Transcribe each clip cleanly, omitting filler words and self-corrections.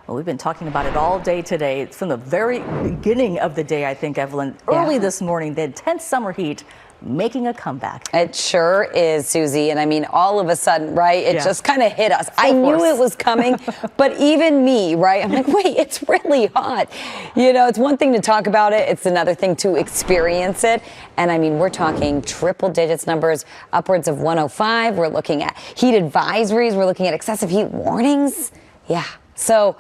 Well, we've been talking about it all day today. It's from the very beginning of the day, I think, Evelyn. Early this morning, the intense summer heat making a comeback. It sure is, Susie. And I mean, all of a sudden, right, it just kind of hit us. I knew it was coming, but even me, right, I'm like, wait, it's really hot. You know, it's one thing to talk about it. It's another thing to experience it. And I mean, we're talking triple digits numbers, upwards of 105. We're looking at heat advisories. We're looking at excessive heat warnings. Yeah. So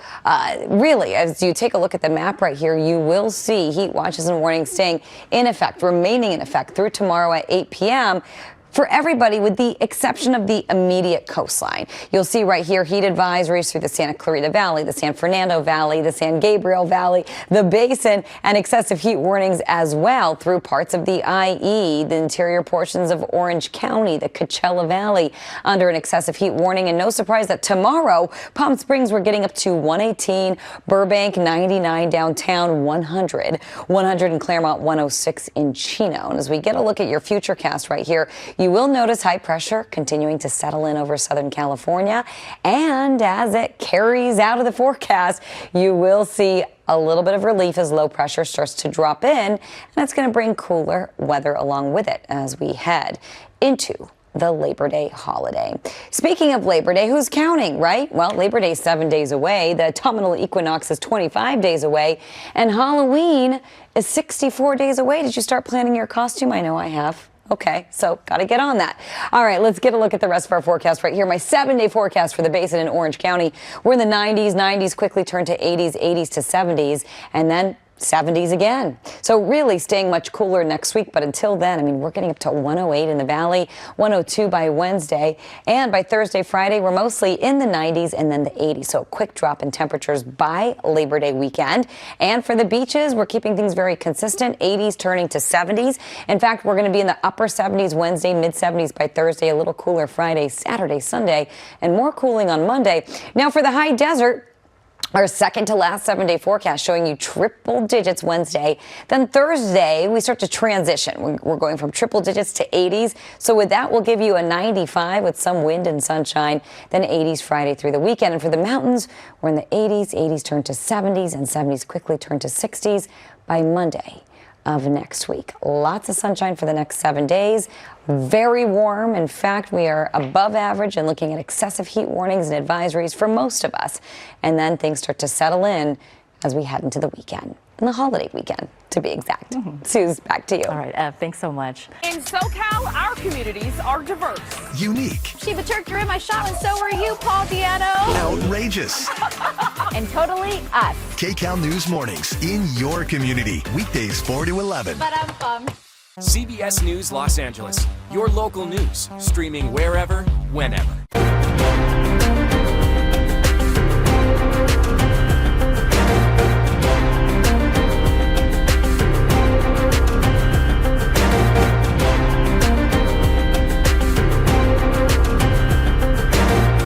really, as you take a look at the map right here, you will see heat watches and warnings staying in effect, remaining in effect through tomorrow at 8 p.m. for everybody with the exception of the immediate coastline. You'll see right here heat advisories through the Santa Clarita Valley, the San Fernando Valley, the San Gabriel Valley, the Basin, and excessive heat warnings as well through parts of the IE, the interior portions of Orange County, the Coachella Valley under an excessive heat warning. And no surprise that tomorrow, Palm Springs, we're getting up to 118, Burbank 99, downtown 100, 100 in Claremont, 106 in Chino. And as we get a look at your futurecast right here, you will notice high pressure continuing to settle in over Southern California. And as it carries out of the forecast, you will see a little bit of relief as low pressure starts to drop in. And it's going to bring cooler weather along with it as we head into the Labor Day holiday. Speaking of Labor Day, who's counting, right? Well, Labor Day is 7 days away. The autumnal equinox is 25 days away. And Halloween is 64 days away. Did you start planning your costume? I know I have. Okay, so got to get on that. All right, let's get a look at the rest of our forecast right here. My 7-day forecast for the Basin in Orange County. We're in the 90s. 90s quickly turn to 80s, 80s to 70s, and then 70s again. So really staying much cooler next week. But until then, I mean, we're getting up to 108 in the valley, 102 by Wednesday. And by Thursday, Friday, we're mostly in the 90s and then the 80s. So a quick drop in temperatures by Labor Day weekend. And for the beaches, we're keeping things very consistent, 80s turning to 70s. In fact, we're going to be in the upper 70s Wednesday, mid 70s by Thursday, a little cooler Friday, Saturday, Sunday, and more cooling on Monday. Now for the high desert, our second to last 7-day forecast showing you triple digits Wednesday. Then Thursday, we start to transition. We're going from triple digits to 80s. So with that, we'll give you a 95 with some wind and sunshine. Then 80s Friday through the weekend. And for the mountains, we're in the 80s. 80s turn to 70s and 70s quickly turn to 60s by Monday of next week. Lots of sunshine for the next 7 days. Very warm. In fact, we are above average and looking at excessive heat warnings and advisories for most of us. And then things start to settle in as we head into the weekend, and the holiday weekend, to be exact. Suze, back to you. All right, Ev, thanks so much. In SoCal, our communities are diverse. Unique. Sheba Turk, you're in my shot, and so are you, Paul Diano. Outrageous. And totally us. KCAL News Mornings in your community. Weekdays 4 to 11. But I'm bummed. CBS News Los Angeles, your local news, streaming wherever, whenever.